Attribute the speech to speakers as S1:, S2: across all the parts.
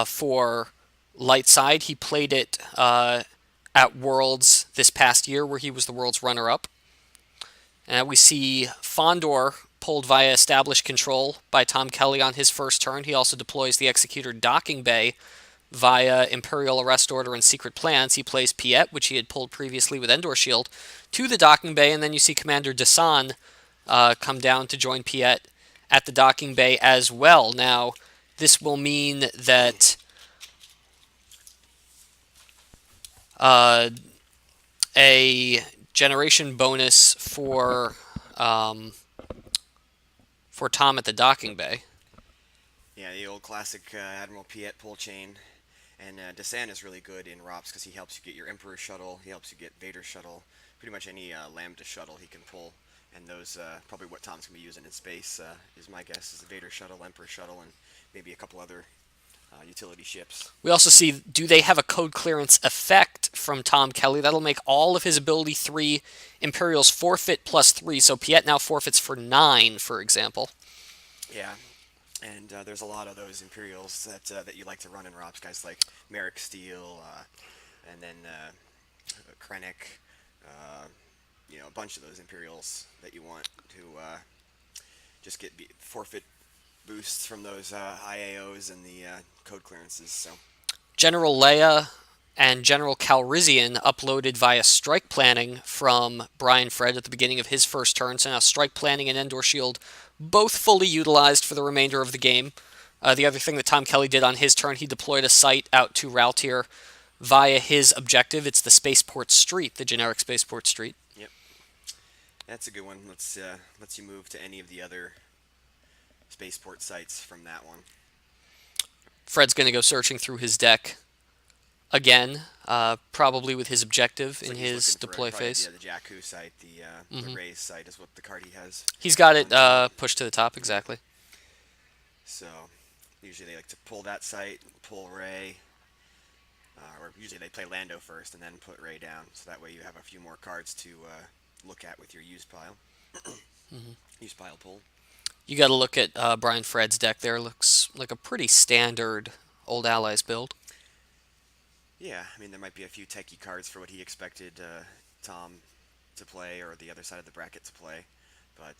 S1: for light side. He played it at Worlds this past year, where he was the world's runner-up. And we see Fondor pulled via established control by Tom Kelly on his first turn. He also deploys the Executor Docking Bay via Imperial Arrest Order and Secret Plans. He plays Piet, which he had pulled previously with Endor Shield, to the Docking Bay, and then you see Commander Desan come down to join Piet at the Docking Bay as well. Now, this will mean that a generation bonus for Tom at the Docking Bay.
S2: Yeah, the old classic Admiral Piet pull chain. And Desan is really good in ROPS because he helps you get your Emperor shuttle, he helps you get Vader shuttle, pretty much any Lambda shuttle he can pull. And those probably what Tom's going to be using in space is my guess, is the Vader shuttle, Emperor shuttle, and maybe a couple other utility ships.
S1: We also see, do they have a code clearance effect from Tom Kelly? That'll make all of his ability 3 Imperials forfeit +3, so Piet now forfeits for 9, for example.
S2: Yeah, and there's a lot of those Imperials that you like to run in ROPS, guys like Merrick Steele, and then Krennic, a bunch of those Imperials that you want to just get forfeit boosts from those IAOs and the code clearances. So
S1: General Leia and General Calrissian uploaded via strike planning from Brian Fred at the beginning of his first turn, so now strike planning and Endor Shield both fully utilized for the remainder of the game. The other thing that Tom Kelly did on his turn, he deployed a site out to Raltier via his objective. It's the Spaceport Street, the generic Spaceport Street.
S2: Yep, that's a good one. Let's you move to any of the other spaceport sites from that one.
S1: Fred's going to go searching through his deck again, probably with his objective in his deploy phase.
S2: Yeah, the Jakku site, the Ray's site is what the card he has.
S1: He's got it pushed to the top, exactly.
S2: So usually they like to pull that site, pull Ray, or usually they play Lando first and then put Ray down, so that way you have a few more cards to look at with your used pile. Used pile pull.
S1: You got to look at Brian Fred's deck there. Looks like a pretty standard Old Allies build.
S2: Yeah, I mean, there might be a few techie cards for what he expected Tom to play, or the other side of the bracket to play, but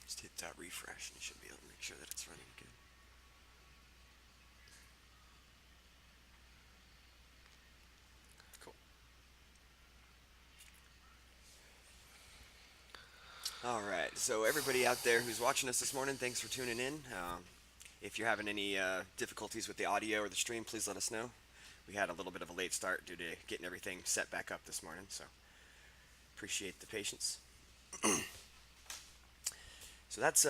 S2: just hit refresh and you should be able to make sure that it's running good. Alright, so everybody out there who's watching us this morning, thanks for tuning in. If you're having any difficulties with the audio or the stream, please let us know. We had a little bit of a late start due to getting everything set back up this morning, so appreciate the patience. So that's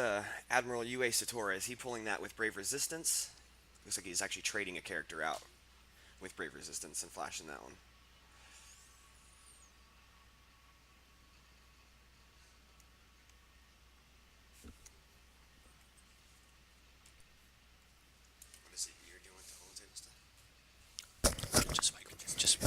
S2: Admiral UA Satora. Is he pulling that with Brave Resistance? Looks like he's actually trading a character out with Brave Resistance and flashing that one.
S1: Just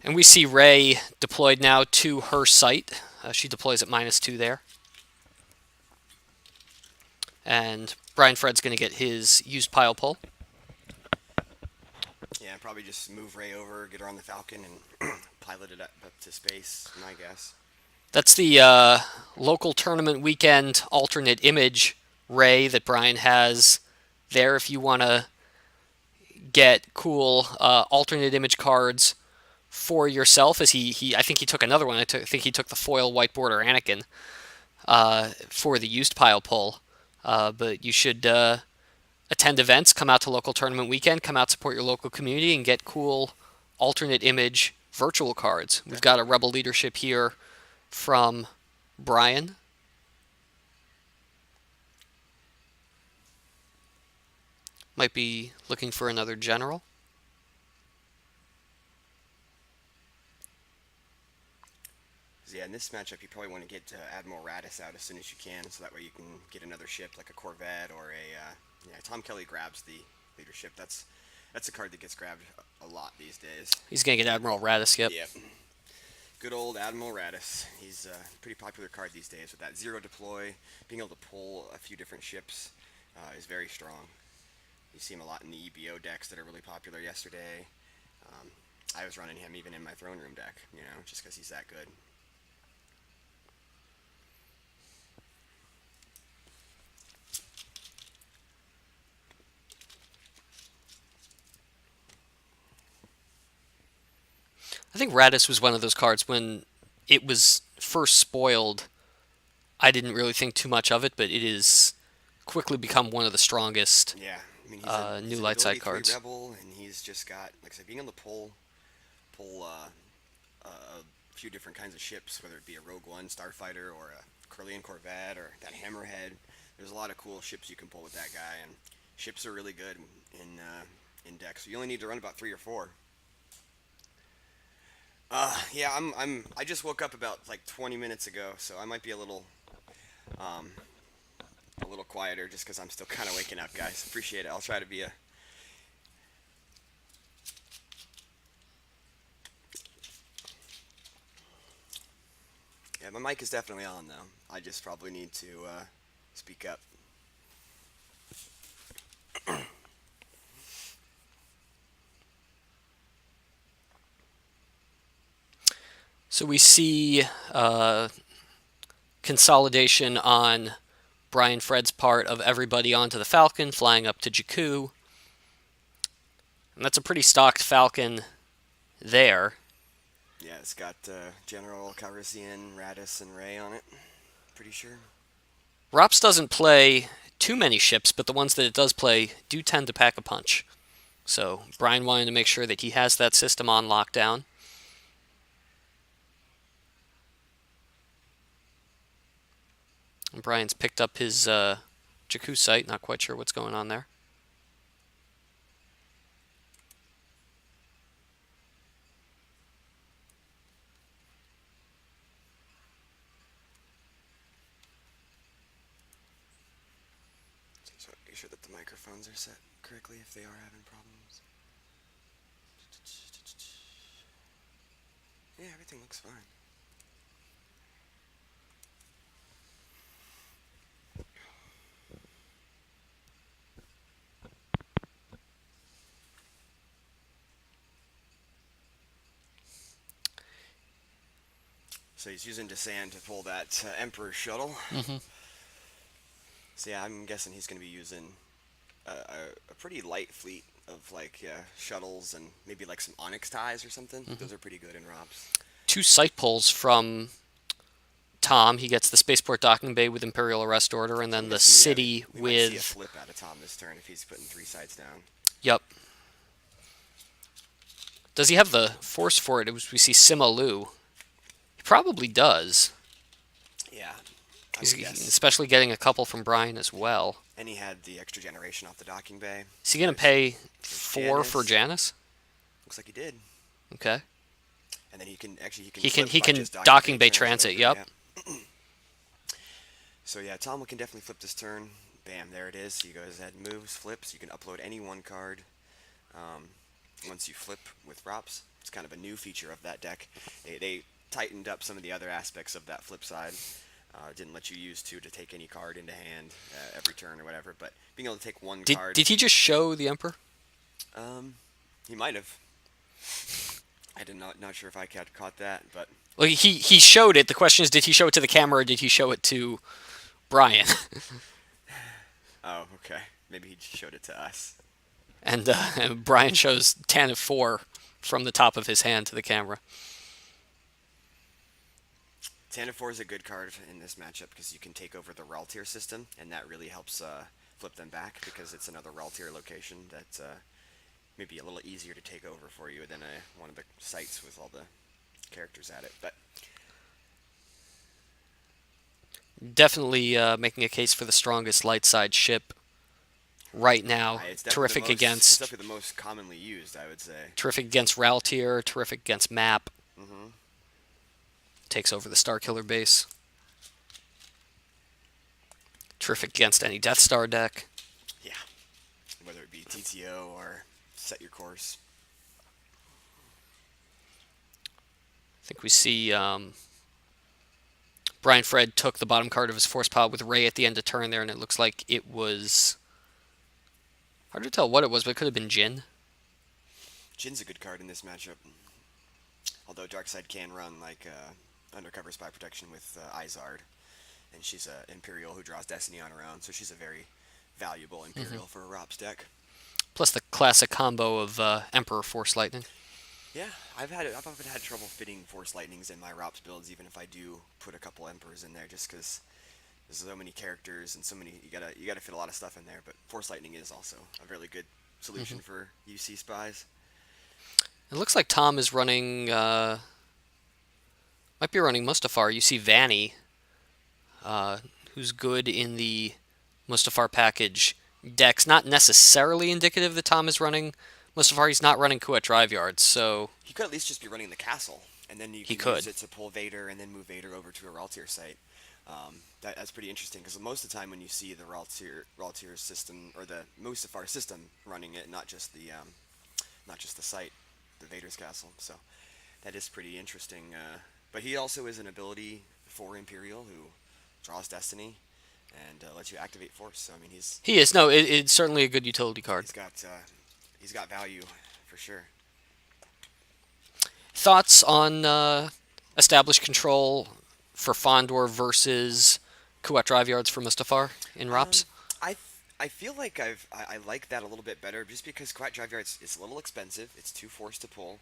S1: And we see Ray deployed now to her site. She deploys at -2 there. And Brian Fred's going to get his used pile pull.
S2: Yeah, probably just move Ray over, get her on the Falcon, and pilot it up to space, my guess.
S1: That's the local tournament weekend alternate image Ray that Brian has there if you want to get cool alternate image cards for yourself. As I think he took another one. I think he took the foil white border Anakin for the used pile pull. But you should attend events, come out to local tournament weekend, come out support your local community, and get cool alternate image virtual cards. We've got a Rebel leadership here from Brian. Might be looking for another general.
S2: So yeah, in this matchup, you probably want to get Admiral Radis out as soon as you can, so that way you can get another ship like a Corvette or a. Yeah, Tom Kelly grabs the leadership. That's a card that gets grabbed a lot these days.
S1: He's going to get Admiral Radis, yep.
S2: Yep. Good old Admiral Radis. He's a pretty popular card these days with that zero deploy. Being able to pull a few different ships is very strong. You see him a lot in the EBO decks that are really popular yesterday. Um, I was running him even in my throne room deck, just because he's that good.
S1: I think Radis was one of those cards when it was first spoiled. I didn't really think too much of it, but it has quickly become one of the strongest
S2: Yeah, I mean
S1: new
S2: he's an
S1: light
S2: ability
S1: side
S2: three
S1: cards.
S2: rebel, and he's just got, like I said, being able to pull a few different kinds of ships, whether it be a Rogue One starfighter or a Corellian Corvette or that Hammerhead. There's a lot of cool ships you can pull with that guy, and ships are really good in decks. So you only need to run about 3 or 4. Yeah, I just woke up about like 20 minutes ago, so I might be um, a little quieter just because I'm still kind of waking up, guys. Appreciate it. I'll try to be a. Yeah, my mic is definitely on though. I just probably need to speak up.
S1: So we see consolidation on Brian Fred's part of everybody onto the Falcon, flying up to Jakku. And that's a pretty stocked Falcon there.
S2: Yeah, it's got General Calrissian, Radis, and Ray on it. Pretty sure.
S1: Rops doesn't play too many ships, but the ones that it does play do tend to pack a punch. So Brian wanted to make sure that he has that system on lockdown. And Brian's picked up his Jakku site, not quite sure what's going on there.
S2: So make sure that the microphones are set correctly if they are having problems. Yeah, everything looks fine. So he's using Desan to pull that Emperor shuttle.
S1: Mm-hmm.
S2: So yeah, I'm guessing he's going to be using a pretty light fleet of like shuttles and maybe like some Onyx ties or something.
S1: Mm-hmm.
S2: Those are pretty good in ROPS.
S1: 2 site pulls from Tom. He gets the Spaceport Docking Bay with Imperial Arrest Order, and
S2: So I'm
S1: then the
S2: guessing
S1: city
S2: we might see a
S1: with.
S2: flip out of Tom this turn if he's putting 3 sides down.
S1: Yep. Does he have the force for it? We see Sima Lu. He probably does.
S2: Yeah,
S1: He's especially getting a couple from Brian as well.
S2: And he had the extra generation off the docking bay.
S1: Is he going to pay 4 for Janice?
S2: Looks like he did.
S1: Okay.
S2: And then he can
S1: he can docking bay transit. Yep.
S2: Yeah. So yeah, Tom can definitely flip this turn. Bam, there it is. He goes ahead and moves, flips. You can upload any one card once you flip with ROPS. It's kind of a new feature of that deck. They tightened up some of the other aspects of that flip side. Didn't let you use 2 to take any card into hand every turn or whatever. But being able to take one card.
S1: Did he just show the Emperor?
S2: He might have. I did not sure if I caught that, but.
S1: Well, he showed it. The question is, did he show it to the camera or did he show it to Brian?
S2: Oh, okay. Maybe he just showed it to us.
S1: And Brian shows Tantive 4 from the top of his hand to the camera.
S2: Tantive 4 is a good card in this matchup because you can take over the Raw tier system, and that really helps flip them back because it's another Raw tier location that's maybe a little easier to take over for you than one of the sites with all the characters at it. But
S1: definitely making a case for the strongest light side ship right now.
S2: It's definitely the
S1: Terrific
S2: most. It's
S1: against
S2: definitely the most commonly used, I would say.
S1: Raltier, terrific against Map.
S2: Hmm.
S1: Takes over the Starkiller base. Terrific against any Death Star deck.
S2: Yeah, whether it be TTO or set your course.
S1: I think we see Brian Fred took the bottom card of his Force Pod with Ray at the end of turn there, and it looks like it was hard to tell what it was, but it could have been Jin.
S2: Jin's a good card in this matchup. Although Darkseid can run like undercover spy protection with Izard, and she's a Imperial who draws Destiny on her own, so she's a very valuable
S1: Hmm.
S2: Imperial for a Rop's deck.
S1: Plus the classic combo of Emperor Force Lightning.
S2: Yeah, I've often had trouble fitting Force Lightnings in my Rop's builds, even if I do put a couple Emperors in there, just because there's so many characters and so many you gotta fit a lot of stuff in there. But Force Lightning is also a really good solution
S1: Hmm.
S2: for UC spies.
S1: It looks like Tom is running, might be running Mustafar. You see Vanny, uh, who's good in the Mustafar package decks. Not necessarily indicative that Tom is running Mustafar. He's not running Kuat Drive Yards, so
S2: He could at least just be running the castle, and then you
S1: he
S2: can use
S1: could.
S2: it to pull Vader and then move Vader over to a Raltier site. That's pretty interesting because most of the time when you see the Raltier system or the Mustafar system running it, not just the site, the Vader's castle. So that is pretty interesting. But he also is an ability for Imperial who draws Destiny and lets you activate Force. So I mean
S1: He is. No, it's certainly a good utility card.
S2: he's got he's got value for sure.
S1: Thoughts on established control for Fondor versus Kuat Drive Yards for Mustafar in
S2: Um,
S1: Rops?
S2: I I feel like I like that a little bit better just because Quiet Drive Yards is a little expensive. It's too forced to pull.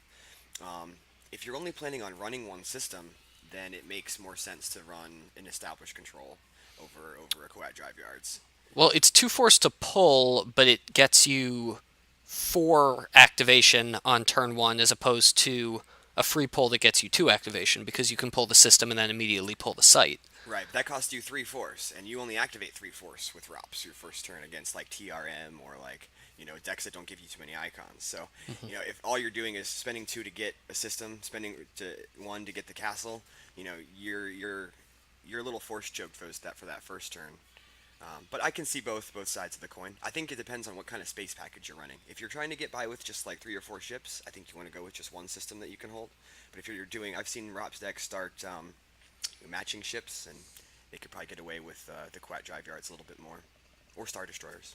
S2: Um, if you're only planning on running one system, then it makes more sense to run an established control over a Quiet Drive Yards.
S1: Well, it's too forced to pull, but it gets you 4 activation on turn 1 as opposed to a free pull that gets you 2 activation because you can pull the system and then immediately pull the site.
S2: Right, but that costs you three force, and you only activate three force with Rops your first turn against like TRM or like decks that don't give you too many icons. So if all you're doing is spending two to get a system, spending one to get the castle, you're a little force choked for that first turn. But I can see both sides of the coin. I think it depends on what kind of space package you're running. If you're trying to get by with just like 3 or 4 ships, I think you want to go with just one system that you can hold. But if you're doing, I've seen Rops decks start matching ships, and they could probably get away with the Quat Drive Yards a little bit more, or Star Destroyers.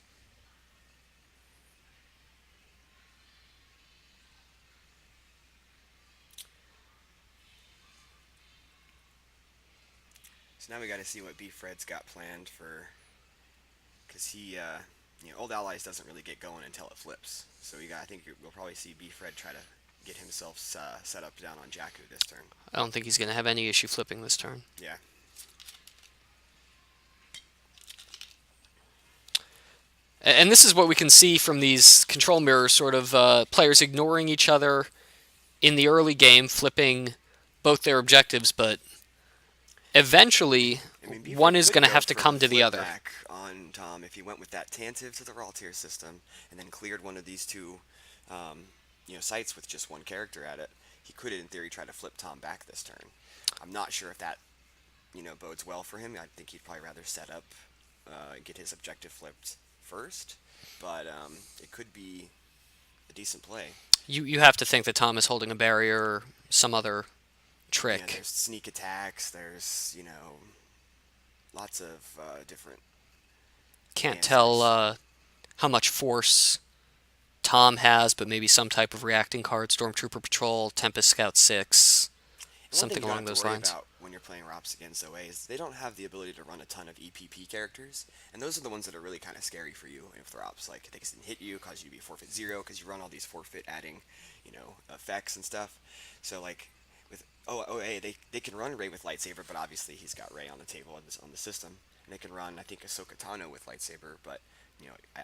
S2: So now we got to see what B Fred's got planned for, because Old Allies doesn't really get going until it flips. So I think we'll probably see B Fred try to get himself set up down on Jakku this turn.
S1: I don't think he's going to have any issue flipping this turn.
S2: Yeah.
S1: And this is what we can see from these control mirrors, sort of players ignoring each other in the early game, flipping both their objectives, but eventually
S2: I mean, B
S1: one
S2: Fred
S1: is
S2: could
S1: going to
S2: go
S1: have to
S2: for the
S1: come to the
S2: flip
S1: other.
S2: back on Tom if he went with that Tantive to the Raw tier system and then cleared one of these two sites with just one character at it. He could, in theory, try to flip Tom back this turn. I'm not sure if that bodes well for him. I think he'd probably rather set up, get his objective flipped first, but it could be a decent play.
S1: You have to think that Tom is holding a barrier or some other
S2: Yeah,
S1: trick.
S2: there's sneak attacks. There's lots of different
S1: Can't tell
S2: answers.
S1: how much force Tom has, but maybe some type of reacting card, Stormtrooper Patrol, Tempest Scout 6,
S2: And one thing
S1: something
S2: you don't
S1: along
S2: have to
S1: those
S2: worry
S1: lines.
S2: about when you're playing Rops against OA is they don't have the ability to run a ton of EPP characters, and those are the ones that are really kind of scary for you if the Rops. Like, they can hit you, cause you to be forfeit 0, because you run all these forfeit adding, effects and stuff. So, like, with OA, they can run Ray with Lightsaber, but obviously he's got Ray on the table on the system. And they can run, I think, Ahsoka Tano with Lightsaber, but,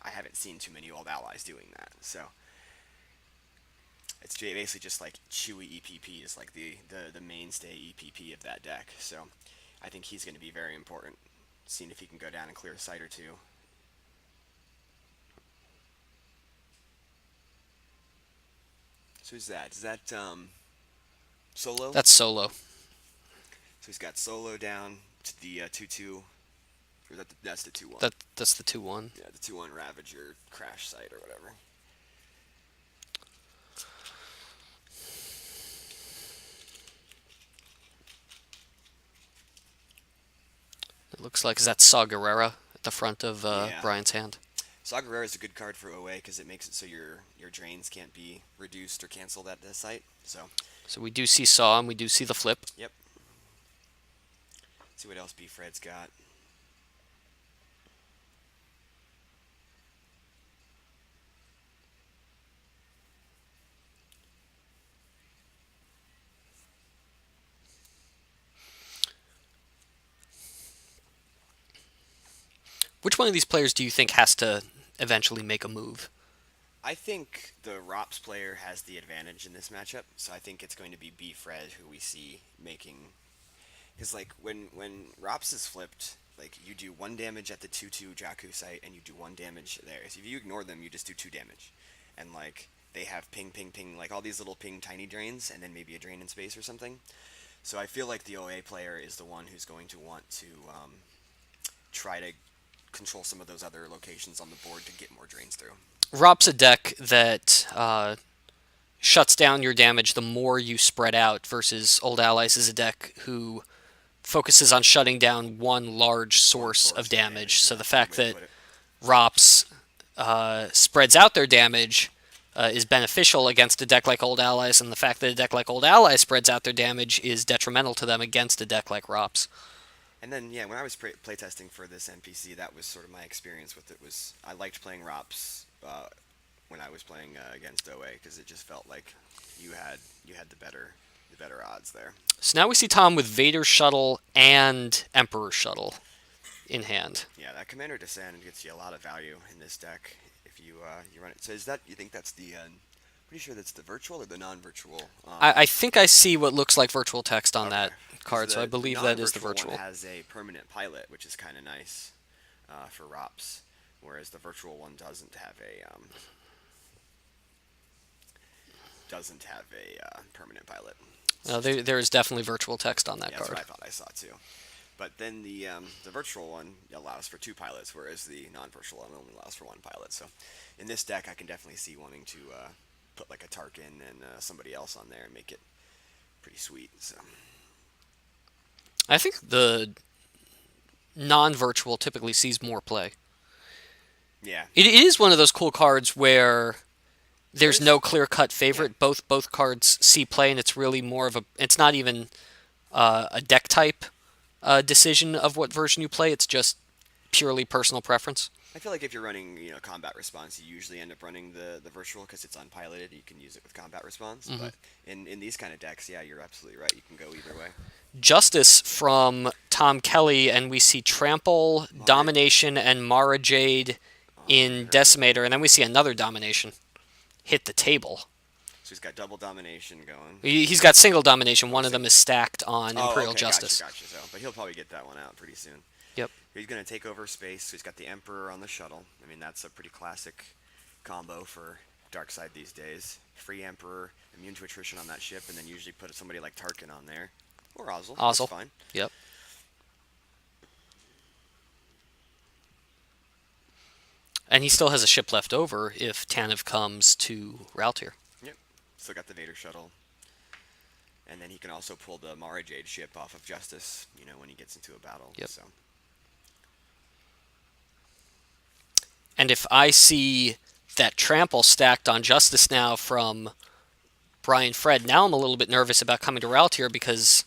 S2: I haven't seen too many old allies doing that. So, it's basically just like Chewy EPP is like the mainstay EPP of that deck. So I think he's going to be very important, seeing if he can go down and clear a site or two. So who's that? Is that Solo?
S1: That's solo.
S2: So he's got Solo down to the 2-2. Or that's the 2-1.
S1: That's the 2-1.
S2: Yeah, the 2-1 Ravager crash site or whatever.
S1: It looks like is that Saw Gerrera at the front of
S2: Yeah.
S1: Brian's hand.
S2: Saw Gerrera is a good card for OA because it makes it so your drains can't be reduced or canceled at the site. So,
S1: So we do see Saw and we do see the flip.
S2: yep. See what else B Fred's got.
S1: Which one of these players do you think has to eventually make a move?
S2: I think the ROPS player has the advantage in this matchup, so I think it's going to be B Fred who we see making. Because like when ROPS is flipped, like you do 1 damage at the 2-2 Jakku site and you do 1 damage there. So if you ignore them, you just do 2 damage, and like they have ping ping ping like all these little ping tiny drains and then maybe a drain in space or something. So I feel like the OA player is the one who's going to want to try to control some of those other locations on the board to get more drains through.
S1: Rop's a deck that shuts down your damage the more you spread out, versus Old Allies is a deck who focuses on shutting down one large source of damage. So
S2: Yeah,
S1: the
S2: that's a good
S1: fact
S2: way to
S1: that
S2: put it.
S1: Rops spreads out their damage is beneficial against a deck like Old Allies, and the fact that a deck like Old Allies spreads out their damage is detrimental to them against a deck like Rops.
S2: And then yeah, when I was playtesting for this NPC, that was sort of my experience with it. Was I liked playing ROPS when I was playing against OA because it just felt like you had the better odds there.
S1: So now we see Tom with Vader Shuttle and Emperor Shuttle in hand.
S2: Yeah, that Commander Descend gets you a lot of value in this deck if you run it. So is that you think that's the pretty sure that's the virtual or the non-virtual?
S1: I think I see what looks like virtual text on
S2: Okay.
S1: that card, so I believe that is the virtual.
S2: One has a permanent pilot, which is kind of nice for ROPS, whereas the virtual one doesn't have a permanent pilot.
S1: There is definitely virtual text on that
S2: Yeah, that's
S1: card.
S2: what I thought I saw too. But then the virtual one allows for 2 pilots, whereas the non-virtual one only allows for 1 pilot. So in this deck, I can definitely see wanting to put like a Tarkin and somebody else on there and make it pretty sweet. So
S1: I think the non-virtual typically sees more play.
S2: yeah,
S1: It is one of those cool cards where there's
S2: There's-
S1: no clear-cut favorite.
S2: yeah.
S1: Both cards see play, and it's really more of a. It's not even a deck type decision of what version you play. It's just purely personal preference.
S2: I feel like if you're running, combat response, you usually end up running the virtual because it's unpiloted. You can use it with combat response.
S1: Mm-hmm.
S2: But in these kind of decks, yeah, you're absolutely right. You can go either way.
S1: Justice from Tom Kelly, and we see Trample, Domination, and Mara Jade in Decimator, and then we see another Domination hit the table.
S2: So he's got double domination going.
S1: He's got single Domination. One of them is stacked on Imperial
S2: okay,
S1: Justice.
S2: Gotcha. So, but he'll probably get that one out pretty soon.
S1: Yep.
S2: He's going to take over space. So he's got the Emperor on the shuttle. I mean, that's a pretty classic combo for Darkseid these days. Free Emperor, immune to attrition on that ship, and then usually put somebody like Tarkin on there. Or Ozzel.
S1: Ozzel.
S2: That's fine.
S1: Yep. And he still has a ship left over if Tanev comes to Raltier.
S2: Yep. Still got the Vader shuttle. And then he can also pull the Mara Jade ship off of Justice, when he gets into a battle.
S1: Yep.
S2: So.
S1: And if I see that Trample stacked on Justice now from Brian Fred, now I'm a little bit nervous about coming to Raltier because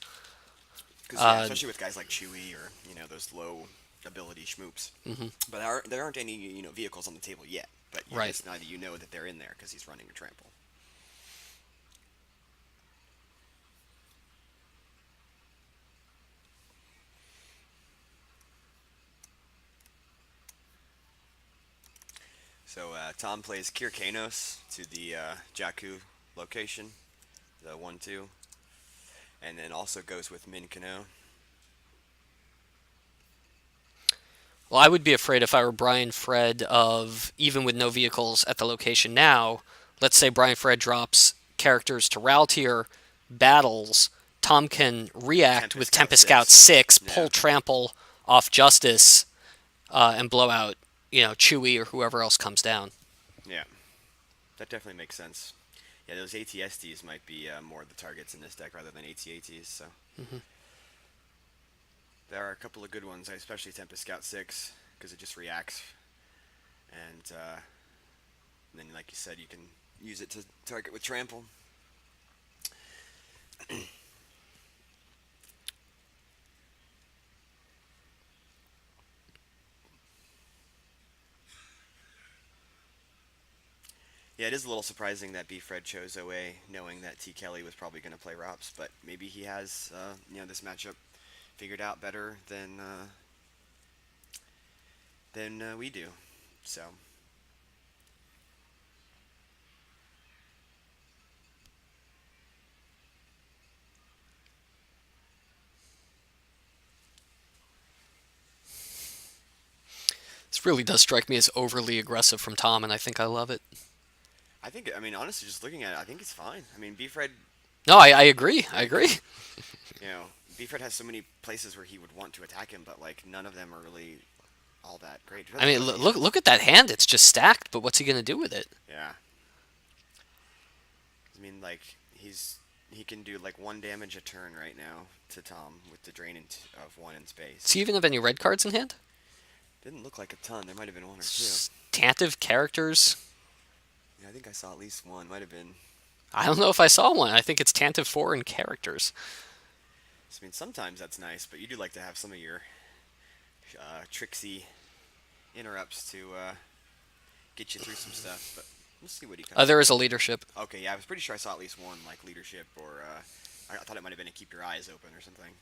S2: Especially with guys like Chewie or those low ability schmoops.
S1: Mhm.
S2: But there aren't any vehicles on the table yet. But
S1: Right.
S2: just now that you know that they're in there because he's running a trample. So Tom plays Kirkanos to the Jakku location, the 1-2, and then also goes with Min Kano.
S1: well, I would be afraid if I were Brian Fred of, even with no vehicles at the location now, let's say Brian Fred drops characters to Raltier battles, Tom can react
S2: Tempest
S1: with
S2: Scout
S1: Tempest Scout
S2: 6.
S1: 6,
S2: Yeah.
S1: pull Trample off Justice, and blow out, Chewie or whoever else comes down.
S2: Yeah. That definitely makes sense. Yeah, those ATSTs might be more of the targets in this deck rather than ATATs, so.
S1: Mm-hmm.
S2: There are a couple of good ones, especially Tempest Scout 6, because it just reacts. And then, like you said, you can use it to target with Trample. Yeah, it is a little surprising that B. Fred chose OA, knowing that T. Kelly was probably going to play Rops, but maybe he has, this matchup figured out better than we do. So,
S1: This really does strike me as overly aggressive from Tom, and I think I love it.
S2: honestly, just looking at it, I think it's fine. B. Fred,
S1: No, I agree. I
S2: like,
S1: agree.
S2: you know, B. Fred has so many places where he would want to attack him, but like none of them are really all that great.
S1: I
S2: Depends on
S1: mean,
S2: what he
S1: look
S2: has.
S1: at that hand. It's just stacked, but what's he going to do with it?
S2: Yeah, like he can do like 1 damage a turn right now to Tom with the drain of 1 in
S1: Does
S2: space.
S1: he even have any red cards in hand?
S2: Didn't look like a ton. There might have been one or two.
S1: Tantive characters?
S2: Yeah, I think I saw at least one. Might have been.
S1: I don't know if I saw one. I think it's Tantive 4 and characters.
S2: Sometimes that's nice, but you do like to have some of your tricksy interrupts to get you through some stuff. But we'll see what he comes
S1: There
S2: up
S1: is a
S2: with.
S1: leadership.
S2: Okay, yeah, I was pretty sure I saw at least one like leadership or I thought it might have been a keep your eyes open or something.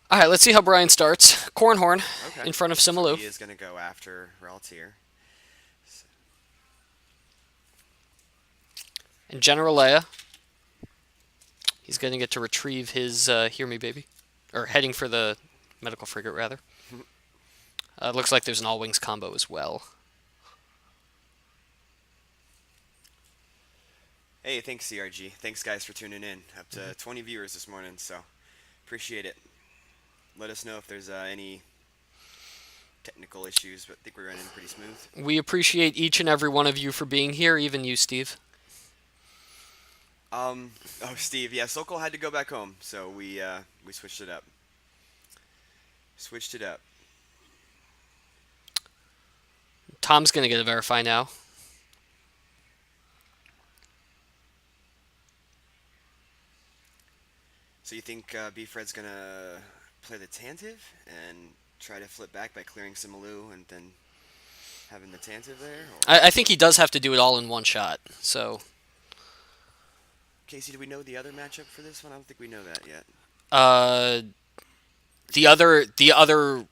S1: All right, let's see how Brian starts. Cornhorn
S2: Okay,
S1: in front of
S2: so
S1: Simalu.
S2: he is gonna go after Raltier.
S1: And General Leia. He's going to get to retrieve his Hear Me Baby. Or heading for the medical frigate, rather. Looks like there's an all wings combo as well.
S2: Hey, thanks CRG. Thanks guys for tuning in. Up to 20 viewers this morning, so appreciate it. Let us know if there's any technical issues, but I think we're running pretty smooth.
S1: We appreciate each and every one of you for being here, even you, Steve.
S2: Oh, Steve, yeah, Sokol had to go back home, so we switched it up. Switched it up.
S1: Tom's going to get a verify now.
S2: So you think B. Fred's gonna play the Tantive and try to flip back by clearing Simalu and then having the Tantive there? Or
S1: I think he does have to do it all in one shot. So,
S2: Casey, do we know the other matchup for this one? I don't think we know that yet.
S1: uh, the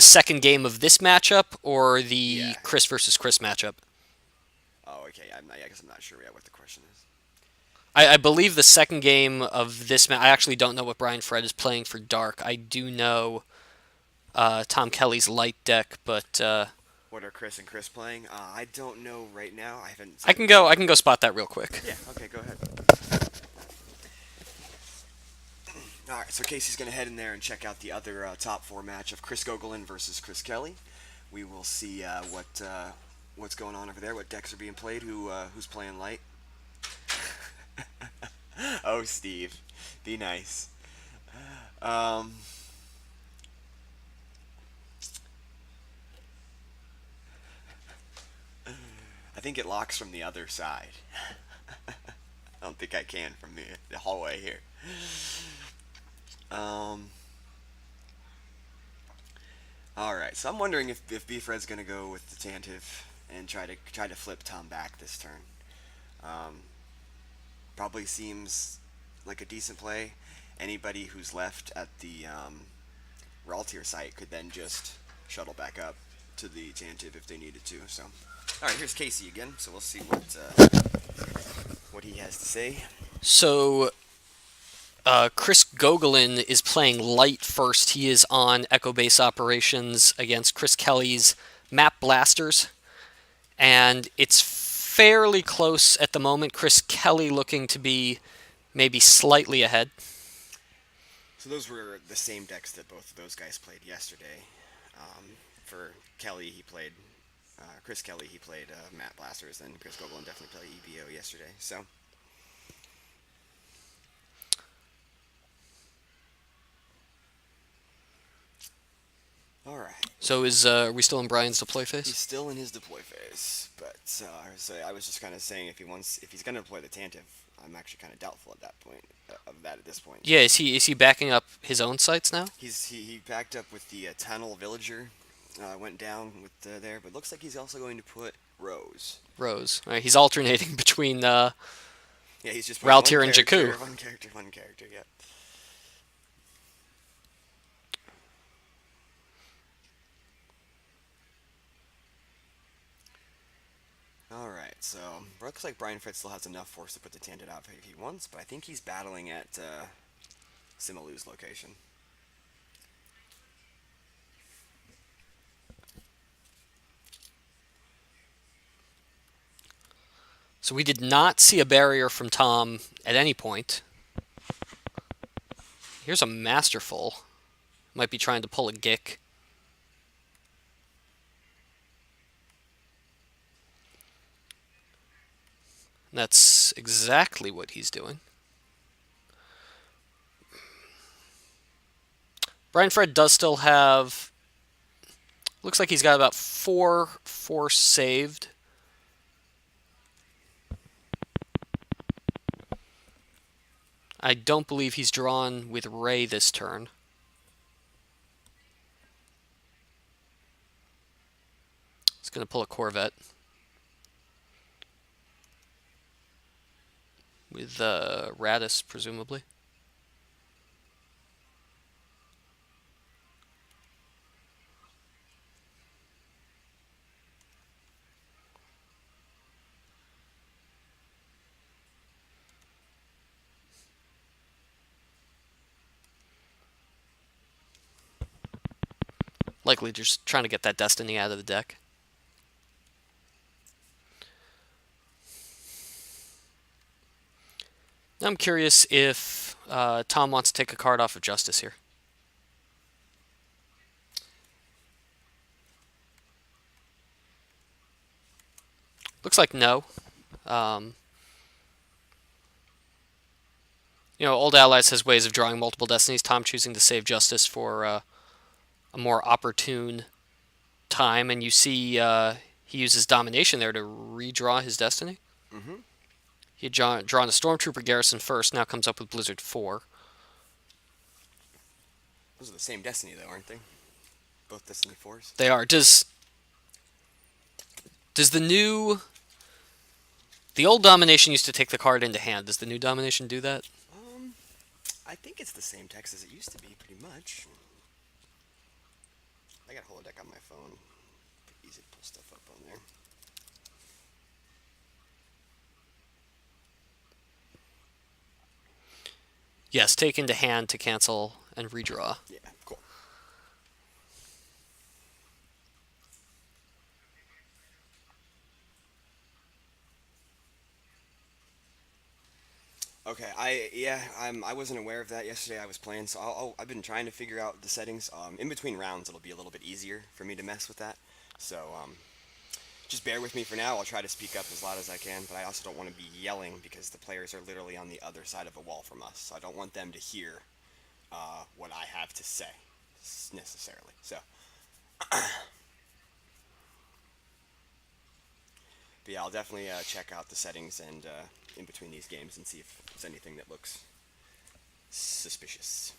S1: second game of this matchup or the
S2: Yeah.
S1: Chris versus Chris matchup?
S2: Oh, okay. I guess I'm not sure yet what the question is.
S1: I believe the second game of this match. I actually don't know what Brian Fred is playing for Dark. I do know Tom Kelly's light deck, but
S2: What are Chris and Chris playing? I don't know right now. I haven't.
S1: I can go. I can go spot that real quick.
S2: Yeah. Okay. Go ahead. All right. So Casey's gonna head in there and check out the other top 4 match of Chris Gogolin versus Chris Kelly. We will see what's going on over there. What decks are being played? Who's playing light? Oh, Steve, be nice. Um, I think it locks from the other side. I don't think I can from the hallway here. Um, all right, so I'm wondering if B. Fred's gonna go with the Tantive and try to flip Tom back this turn. Um, Probably seems like a decent play. Anybody who's left at the Raltier site could then just shuttle back up to the Tantive if they needed to. So, all right, here's Casey again. So we'll see what he has to say.
S1: So Chris Gogolin is playing light first. He is on Echo Base Operations against Chris Kelly's Map Blasters, and it's fairly close at the moment. Chris Kelly looking to be maybe slightly ahead.
S2: So those were the same decks that both of those guys played yesterday. For Kelly, he played Chris Kelly. He played Matt Blasters, and Chris Gogolin definitely played EBO yesterday. So all right,
S1: So is are we still in Brian's deploy
S2: he's
S1: phase?
S2: still in his deploy phase, but I was just kind of saying if he's going to deploy the Tantive, I'm actually kind of doubtful at that point of that at this point.
S1: Yeah, is he backing up his own sites now?
S2: He backed up with the Tunnel Villager, went down with there, but looks like he's also going to put Rose.
S1: Rose. All right, he's alternating between
S2: Yeah, he's just putting
S1: Raltier and Jakku.
S2: one character. Yeah. All right, so looks like Brian Fred still has enough force to put the Tandem out if he wants, but I think he's battling at Simalu's location.
S1: So we did not see a barrier from Tom at any point. Here's a masterful. Might be trying to pull a gick. That's exactly what he's doing. Brian Fred does still have. Looks like he's got about four force saved. I don't believe he's drawn with Ray this turn. He's going to pull a Corvette with Radis, presumably. Likely just trying to get that Destiny out of the deck. I'm curious if Tom wants to take a card off of Justice here. Looks like no. Um, Old Allies has ways of drawing multiple destinies. Tom choosing to save Justice for a more opportune time, and you see he uses Domination there to redraw his destiny.
S2: Mm-hmm.
S1: He had drawn a Stormtrooper Garrison first, now comes up with Blizzard 4.
S2: Those are the same Destiny, though, aren't they? Both Destiny 4s?
S1: They are. Does the new. The old Domination used to take the card into hand. Does the new Domination do that?
S2: I think it's the same text as it used to be, pretty much. I got holodeck on my phone. Pretty easy to pull stuff up on there.
S1: Yes, take into hand to cancel and redraw.
S2: Yeah, cool. Okay, I wasn't aware of that yesterday. I was playing, so I've been trying to figure out the settings. In between rounds, it'll be a little bit easier for me to mess with that. So just bear with me for now. I'll try to speak up as loud as I can, but I also don't want to be yelling because the players are literally on the other side of a wall from us. So I don't want them to hear what I have to say necessarily. So, but yeah, I'll definitely check out the settings and in between these games and see if there's anything that looks suspicious.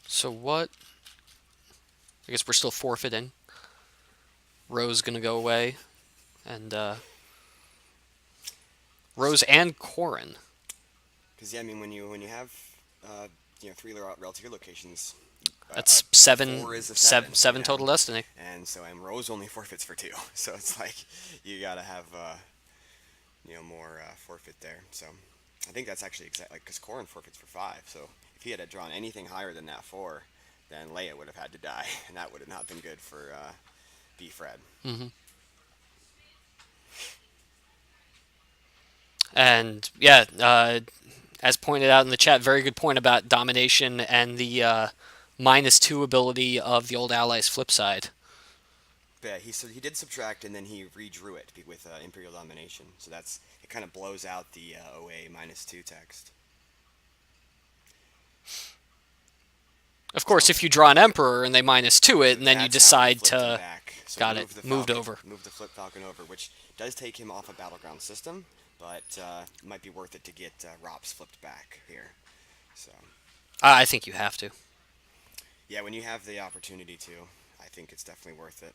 S1: So what? I guess we're still forfeiting. Rose gonna go away, and Rose and Corrin.
S2: Because yeah, I mean when you have uh, three relative locations,
S1: That's seven,
S2: four is a
S1: seven,
S2: seven,
S1: seven total destiny.
S2: and so and Rose only forfeits for two, so it's like you gotta have more forfeit there. So I think that's actually exactly because Corrin forfeits for 5. So if he had drawn anything higher than that 4, then Leia would have had to die, and that would have not been good for B Fred.
S1: Hmm. And yeah, as pointed out in the chat, very good point about domination and the -2 ability of the old allies flip side.
S2: But yeah, he did subtract and then he redrew it with Imperial Domination. So that's it. Kind of blows out the OA -2 text.
S1: Of course,
S2: So
S1: if you draw an emperor and they -2
S2: so
S1: it, and then you
S2: that's how he
S1: decide
S2: flipped him
S1: to
S2: back. So
S1: got it
S2: move the
S1: moved
S2: Falcon,
S1: over.
S2: move the Flip Falcon over, which does take him off a battleground system, but might be worth it to get Rops flipped back here. So
S1: I think you have to.
S2: yeah, when you have the opportunity to, I think it's definitely worth it.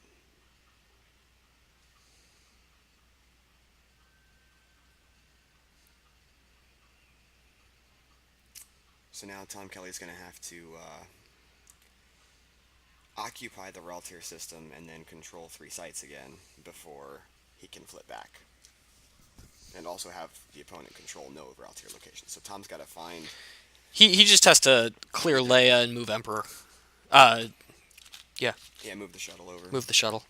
S2: So now Tom Kelly's going to have to occupy the Reltier system and then control 3 sites again before he can flip back. And also have the opponent control no Reltier locations. So Tom's got to find
S1: He just has to clear
S2: either,
S1: Leia and move Emperor. Uh, yeah,
S2: yeah, move the shuttle over,
S1: move the shuttle.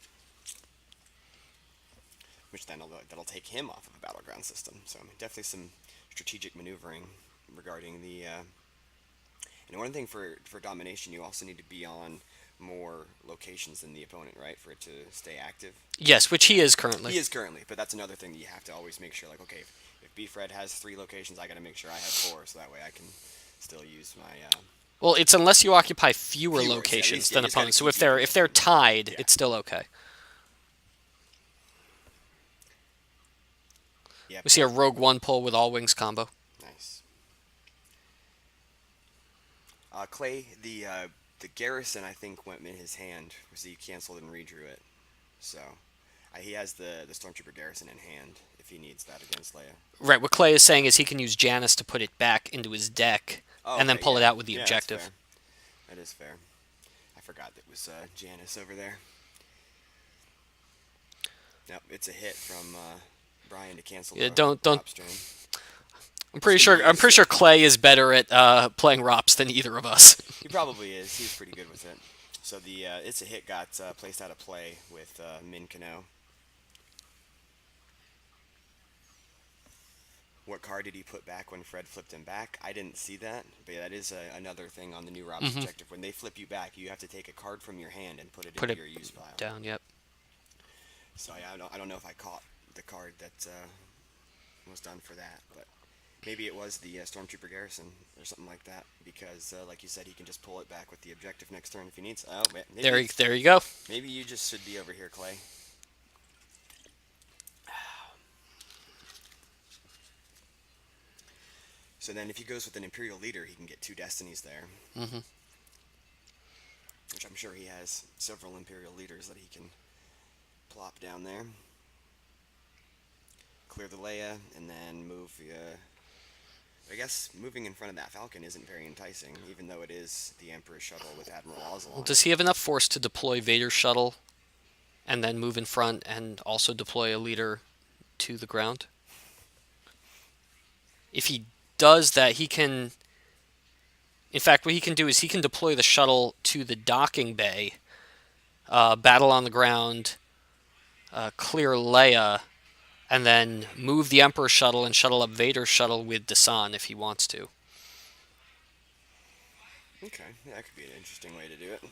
S2: which then that'll take him off of a battleground system. So definitely some strategic maneuvering regarding the. And one thing for domination, you also need to be on more locations than the opponent, right, for it to stay active.
S1: Yes, which he is currently.
S2: He is currently, but that's another thing that you have to always make sure. Like, okay, if B Fred has 3 locations, I got to make sure I have 4, so that way I can still use my.
S1: Well, it's unless you occupy fewer
S2: Viewers, yeah,
S1: locations
S2: yeah,
S1: than
S2: you just got to
S1: opponents. So
S2: keep
S1: if they're tied,
S2: yeah,
S1: it's still okay.
S2: yeah,
S1: We see a Rogue One pull with all wings combo.
S2: nice. Clay, the garrison I think went in his hand, was he canceled and redrew it. So he has the stormtrooper garrison in hand if he needs that against Leia.
S1: Right. What Clay is saying is he can use Janus to put it back into his deck
S2: Oh,
S1: and then
S2: okay,
S1: pull it
S2: yeah,
S1: out with the
S2: yeah, that's
S1: objective.
S2: fair. That is fair. I forgot that was Janice over there. Yep, it's a hit from Brian to cancel
S1: Yeah,
S2: the
S1: don't.
S2: Rob stream.
S1: I'm pretty sure Clay is better at playing Rops than either of us.
S2: He probably is. He's pretty good with it. So the it's a hit got placed out of play with Min Kano. What card did he put back when Fred flipped him back? I didn't see that, but yeah, that is another thing on the new Rob's
S1: Hmm.
S2: objective. When they flip you back, you have to take a card from your hand and put it
S1: Put
S2: into
S1: it
S2: your use pile.
S1: down. Yep.
S2: So yeah, I don't know if I caught the card that was done for that, but maybe it was the Stormtrooper Garrison or something like that, because like you said, he can just pull it back with the objective next turn if he needs. Oh,
S1: There you go.
S2: maybe you just should be over here, Clay. So then if he goes with an Imperial Leader, he can get 2 Destinies there,
S1: Hmm.
S2: which I'm sure he has several Imperial Leaders that he can plop down there. Clear the Leia, and then move I guess moving in front of that Falcon isn't very enticing, even though it is the Emperor's shuttle with Admiral Ozzel
S1: Well,
S2: on
S1: does
S2: it.
S1: he have enough force to deploy Vader's shuttle and then move in front and also deploy a leader to the ground? If he does that, he can. In fact, what he can do is he can deploy the shuttle to the docking bay, battle on the ground, clear Leia, and then move the Emperor shuttle and shuttle up Vader's shuttle with Desan if he wants to.
S2: Okay, yeah, that could be an interesting way to do it.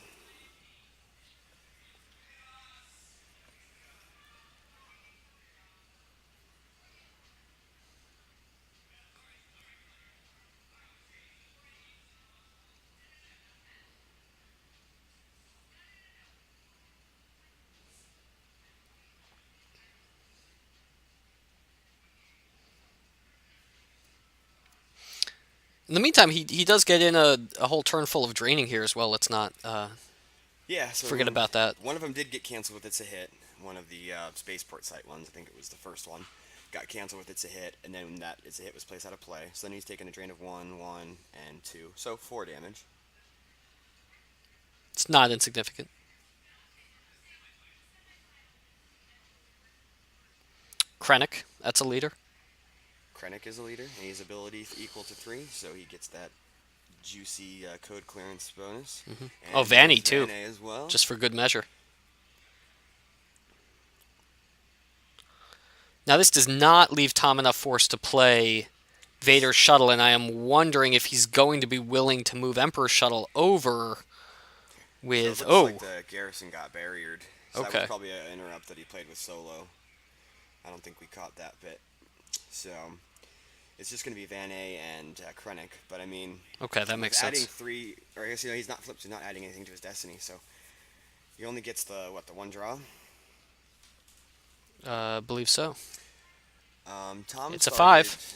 S1: In the meantime, he does get in a whole turn full of draining here as well. Let's not
S2: Yeah, so
S1: forget about that.
S2: one of them did get canceled with It's a Hit. One of the spaceport site ones, I think it was the first one, got canceled with It's a Hit, and then that It's a Hit was placed out of play. So then he's taken a drain of 1, 1, and 2. So 4 damage.
S1: It's not insignificant. Krennic, that's a leader.
S2: Krennic is a leader, and he's ability equal to 3, so he gets that juicy code clearance bonus.
S1: Oh,
S2: And there's
S1: Vanny too,
S2: Van A as well.
S1: just for good measure. Now this does not leave Tom enough force to play Vader's shuttle, and I am wondering if he's going to be willing to move Emperor's shuttle over
S2: So it
S1: with...
S2: looks like
S1: Oh,
S2: the garrison got barriered. So that was
S1: okay.
S2: probably an interrupt that he played with Solo. I don't think we caught that bit. So it's just going to be Van A and Krennic. But I mean,
S1: Okay, that
S2: with
S1: makes
S2: adding
S1: sense.
S2: 3, or I guess he's not flipped, he's not adding anything to his destiny. So he only gets the 1 draw.
S1: I believe so.
S2: Tom
S1: It's a
S2: started.
S1: 5.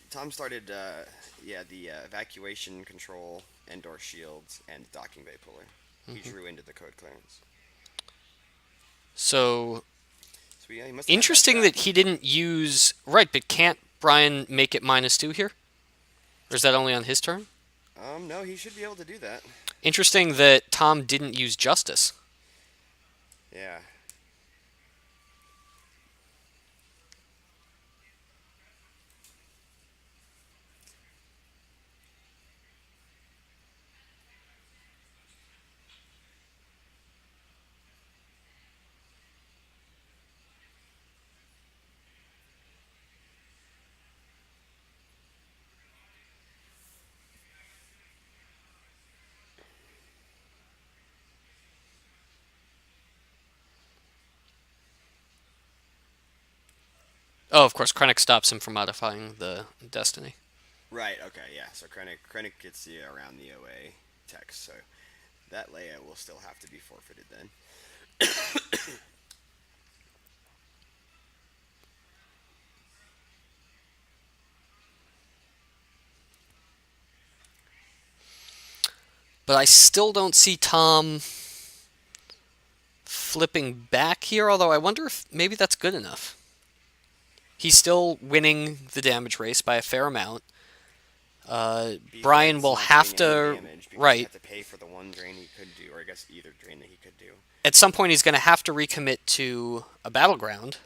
S2: Tom started. Yeah, the evacuation control, indoor shields, and docking bay puller. He drew into the code clearance.
S1: So,
S2: So yeah, he must have had that
S1: interesting that
S2: tracked.
S1: he didn't use... Right, but can't Brian make it -2 here? Or is that only on his turn?
S2: No, he should be able to do that.
S1: Interesting that Tom didn't use Justice.
S2: Yeah.
S1: Oh, of course, Krennic stops him from modifying the destiny.
S2: Right. Okay. Yeah. So Krennic gets you around the OA text. So that layout will still have to be forfeited then.
S1: But I still don't see Tom flipping back here, although I wonder if maybe that's good enough. He's still winning the damage race by a fair amount. Brian
S2: Beefhead's
S1: will
S2: not
S1: have
S2: doing any
S1: to...
S2: damage because he
S1: Right.
S2: had to pay for the 1 drain he could do, or I guess either drain that he could do.
S1: At some point, he's going to have to recommit to a battleground.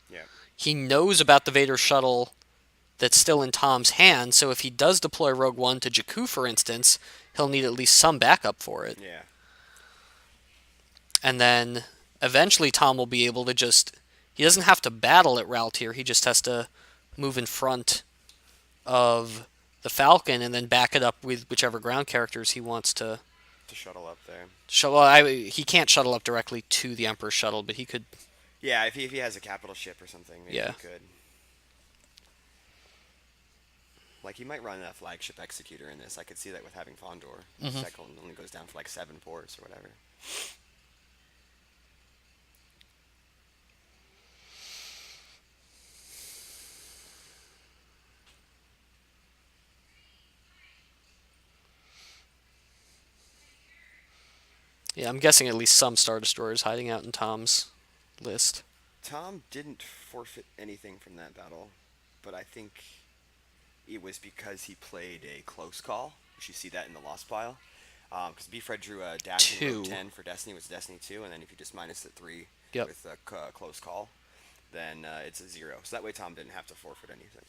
S2: Yeah.
S1: He knows about the Vader shuttle that's still in Tom's hand, so if he does deploy Rogue One to Jakku, for instance, he'll need at least some backup for it.
S2: Yeah.
S1: And then eventually Tom will be able to just... He doesn't have to battle at Raltier, he just has to move in front of the Falcon and then back it up with whichever ground characters he wants to
S2: Shuttle up there.
S1: shuttle. He can't shuttle up directly to the Emperor's shuttle, but he could...
S2: Yeah, if he has a capital ship or something, maybe
S1: Yeah.
S2: he could. Like, he might run a flagship executor in this. I could see that with having Fondor.
S1: Mm-hmm.
S2: Second only goes down for like 7 ports or whatever.
S1: Yeah, I'm guessing at least some Star Destroyers hiding out in Tom's list.
S2: Tom didn't forfeit anything from that battle, but I think it was because he played a close call. You should see that in the loss pile. Because Beefred drew a dash in row
S1: 2.
S2: 10 for Destiny, was Destiny 2, and then if you just minus it 3
S1: Yep.
S2: with a close call, then it's a 0. So that way Tom didn't have to forfeit anything.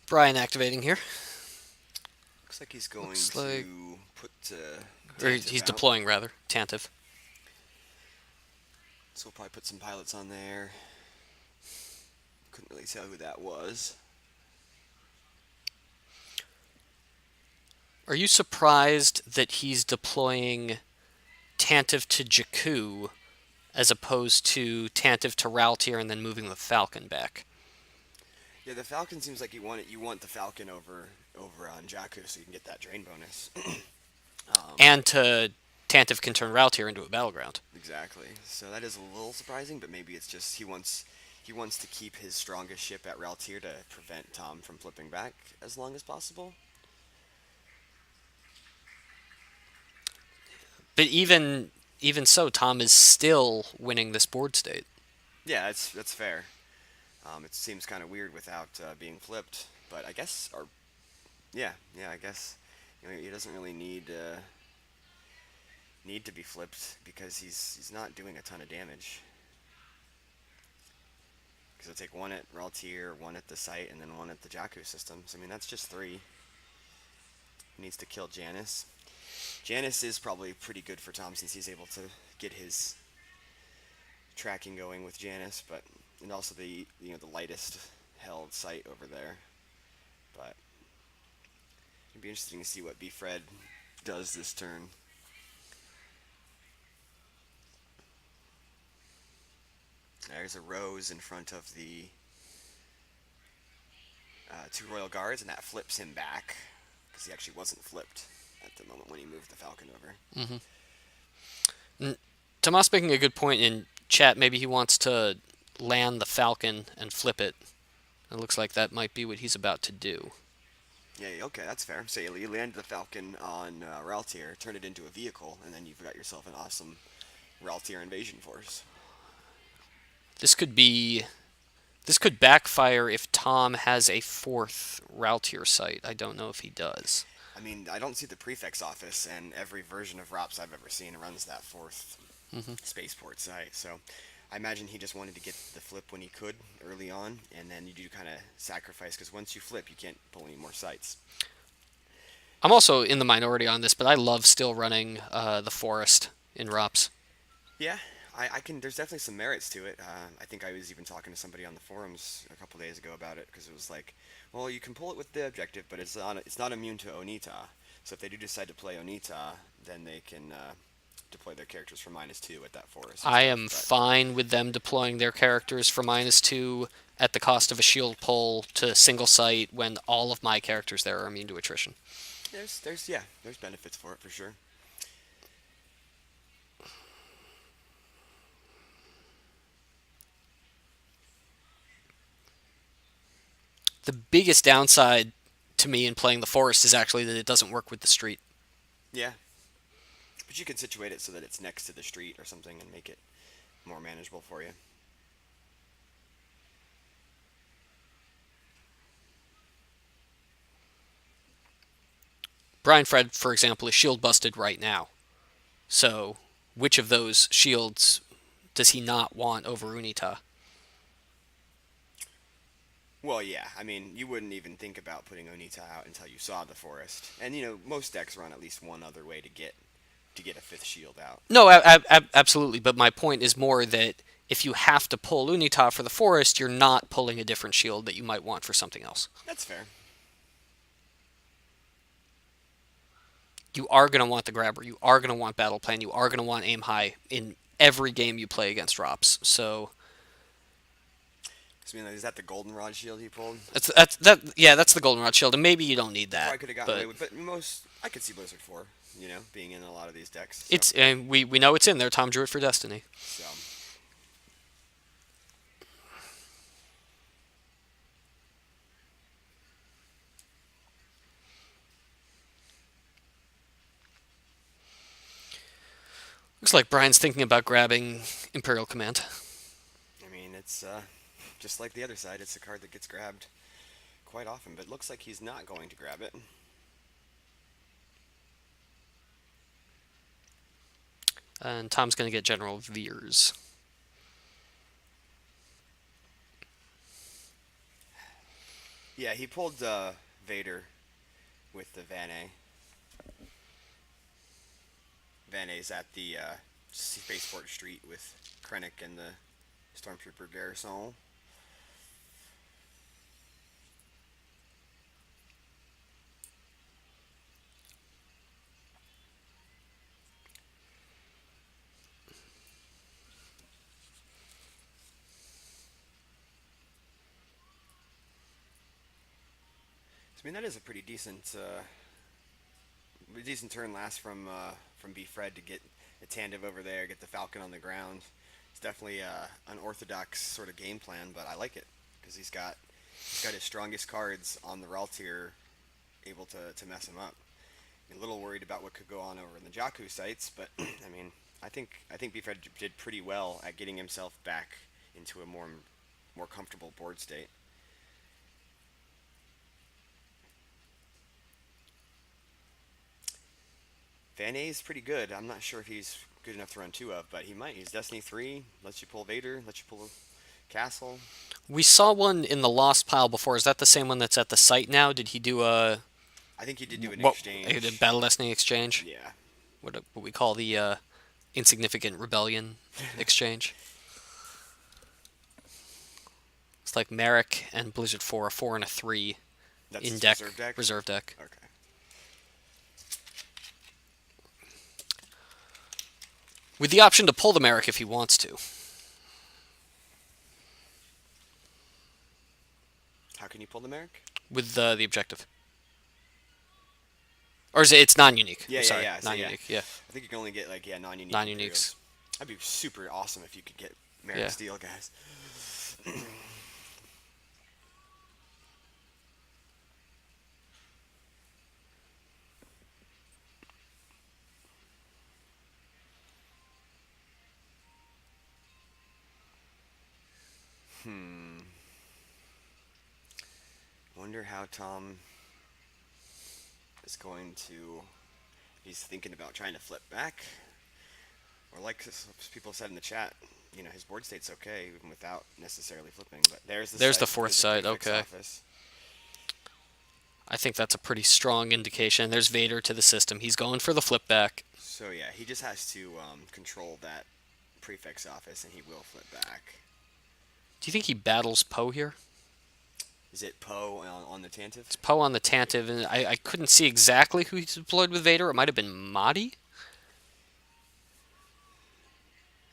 S1: Brian activating here.
S2: Looks like he's going
S1: Looks
S2: to
S1: like-
S2: put
S1: Or
S2: Tantive
S1: he's
S2: out.
S1: deploying, rather. Tantive.
S2: So we'll probably put some pilots on there. Couldn't really tell who that was.
S1: Are you surprised that he's deploying Tantive to Jakku as opposed to Tantive to Raltier and then moving the Falcon back?
S2: Yeah, the Falcon seems like you want the Falcon over on Jakku so you can get that drain bonus.
S1: And to Tantive can turn Raltier into a battleground.
S2: Exactly. So that is a little surprising, but maybe it's just he wants to keep his strongest ship at Raltier to prevent Tom from flipping back as long as possible.
S1: But even even so, Tom is still winning this board state.
S2: Yeah, that's fair. It seems kind of weird without being flipped, but I guess, or yeah, I guess he doesn't really need to be flipped because he's not doing a ton of damage. Because he'll take one at Raltier, one at the site, and then one at the Jakku system. So I mean that's just three. He needs to kill Janice. Janice is probably pretty good for Tom since he's able to get his tracking going with Janice, but and also the lightest held site over there. But it'd be interesting to see what B Fred does this turn. There's a Rose in front of the two Royal Guards, and that flips him back because he actually wasn't flipped at the moment when he moved the Falcon over.
S1: Mm-hmm. Tomas making a good point in chat. Maybe he wants to land the Falcon and flip it. It looks like that might be what he's about to do.
S2: Yeah, okay, that's fair. So you land the Falcon on Raltier, turn it into a vehicle, and then you've got yourself an awesome Raltier invasion force.
S1: This could be. This could backfire if Tom has a fourth Routier site. I don't know if he does.
S2: I mean, I don't see the prefix office, and every version of ROPS I've ever seen runs that fourth
S1: Mm-hmm.
S2: spaceport site. So I imagine he just wanted to get the flip when he could early on, and then you do kind of sacrifice because once you flip, you can't pull any more sites.
S1: I'm also in the minority on this, but I love still running the Forest in ROPS.
S2: Yeah, I can. There's definitely some merits to it. I think I was even talking to somebody on the forums a couple days ago about it because it was like, well, you can pull it with the objective, but it's not immune to Onita. So if they do decide to play Onita, then they can deploy their characters for -2 at that forest and
S1: I
S2: stuff.
S1: am
S2: But
S1: fine with them deploying their characters for -2 at the cost of a shield pull to single site when all of my characters there are immune to attrition.
S2: there's benefits for it for sure.
S1: The biggest downside to me in playing the Forest is actually that it doesn't work with the street.
S2: Yeah, but you can situate it so that it's next to the street or something and make it more manageable for you.
S1: Brian Fred, for example, is shield busted right now. So, which of those shields does he not want over Unita?
S2: Well, yeah. I mean, you wouldn't even think about putting Onita out until you saw the forest. And most decks run at least one other way to get a fifth shield out.
S1: No, absolutely. But my point is more that if you have to pull Unita for the Forest, you're not pulling a different shield that you might want for something else.
S2: That's fair.
S1: You are going to want the Grabber. You are going to want Battle Plan. You are going to want Aim High in every game you play against ROPS. So
S2: I mean, is that the Goldenrod shield he pulled?
S1: that's the Goldenrod shield, and maybe you don't need that.
S2: Probably could have gotten away with, but most I could see Blizzard 4, being in a lot of these decks. So.
S1: It's we know it's in there. Tom drew it for Destiny.
S2: So.
S1: Looks like Brian's thinking about grabbing Imperial Command.
S2: I mean, it's just like the other side. It's a card that gets grabbed quite often, but it looks like he's not going to grab it.
S1: And Tom's going to get General Veers.
S2: Yeah, he pulled Vader with the Van-A. Van-A's at the Spaceport Street with Krennic and the Stormtrooper Garrison. I mean, that is a pretty decent turn last from B Fred to get a Tandiv over there, get the Falcon on the ground. It's definitely an orthodox sort of game plan, but I like it because he's got his strongest cards on the Raltier, able to mess him up. I'm a little worried about what could go on over in the Jakku sites, but I mean, I think Beefhead did pretty well at getting himself back into a more comfortable board state. Van A is pretty good. I'm not sure if he's good enough to run two of, but he might. He's Destiny 3, lets you pull Vader, lets you pull Castle.
S1: We saw one in the lost pile before. Is that the same one that's at the site now? Did he do a
S2: I think he did do an
S1: what a
S2: exchange.
S1: Battle Destiny exchange?
S2: Yeah.
S1: What we call the insignificant rebellion exchange? It's like Merrick and Blizzard 4, a 4 and a 3
S2: That's
S1: in
S2: his
S1: deck,
S2: reserve deck?
S1: reserve deck.
S2: Okay.
S1: With the option to pull the Merrick if he wants to.
S2: How can you pull the Merrick?
S1: With the objective. Or is it? It's non-unique.
S2: Yeah,
S1: I'm
S2: yeah,
S1: sorry,
S2: yeah. So,
S1: non-unique. Yeah,
S2: I think you can only get like non-unique
S1: non-uniques.
S2: Imperials. That'd be super awesome if you could get Merrick
S1: Yeah.
S2: Steel, guys. Hmm. Wonder how Tom is going to. He's thinking about trying to flip back, or like people said in the chat, his board state's okay even without necessarily flipping. But there's the
S1: There's
S2: site,
S1: the fourth
S2: there's the
S1: site.
S2: prefix
S1: Okay,
S2: office.
S1: I think that's a pretty strong indication. There's Vader to the system. He's going for the flip back.
S2: So yeah, he just has to control that prefix office, and he will flip back.
S1: Do you think he battles Poe here?
S2: Is it Poe on the Tantive?
S1: It's Poe on the Tantive, and I couldn't see exactly who he's deployed with Vader. It might have been Mahdi.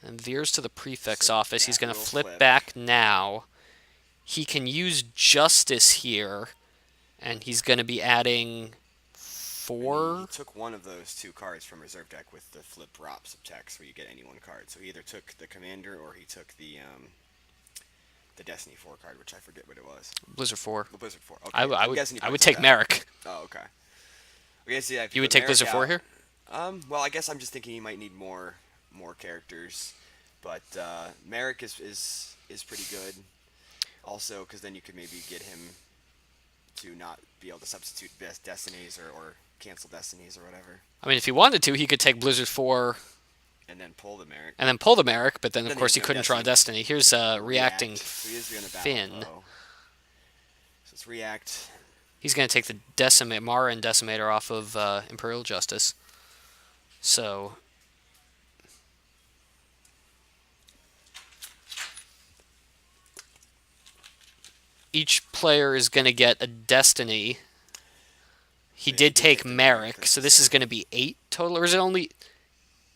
S1: And veers to the prefix
S2: So
S1: office. He's
S2: that
S1: going to
S2: will
S1: flip back now. He can use Justice here, and he's going to be adding
S2: He
S1: 4.
S2: took one of those two cards from reserve deck with the flip ROPS of text, where you get any one card. So he either took the commander or he took the Destiny 4 card, which I forget what it was.
S1: Blizzard 4.
S2: The Blizzard 4. Okay.
S1: I
S2: I'm guessing he
S1: would
S2: puts
S1: take
S2: that.
S1: Merrick.
S2: Oh, okay. I guess yeah. If
S1: You would
S2: put
S1: take
S2: Merrick
S1: Blizzard 4
S2: out-
S1: here?
S2: Well, I guess I'm just thinking he might need more characters, but Merrick is pretty good. Also, because then you could maybe get him to not be able to substitute best destinies or cancel destinies or whatever,
S1: I mean, if he wanted to, he could take Blizzard 4
S2: and then pull the Merrick.
S1: and then pull the Merrick, but then, of
S2: Then
S1: course, he
S2: he's
S1: couldn't
S2: gonna
S1: draw Destiny. Here's reacting
S2: So he is going to battle
S1: Finn.
S2: Poe. So let's react.
S1: He's going to take the Mara and Decimator off of Imperial Justice. So each player is going to get a Destiny. He
S2: So
S1: did take
S2: the
S1: Merrick,
S2: that's
S1: so
S2: the
S1: this is
S2: same.
S1: going to be 8 total. Or is it only...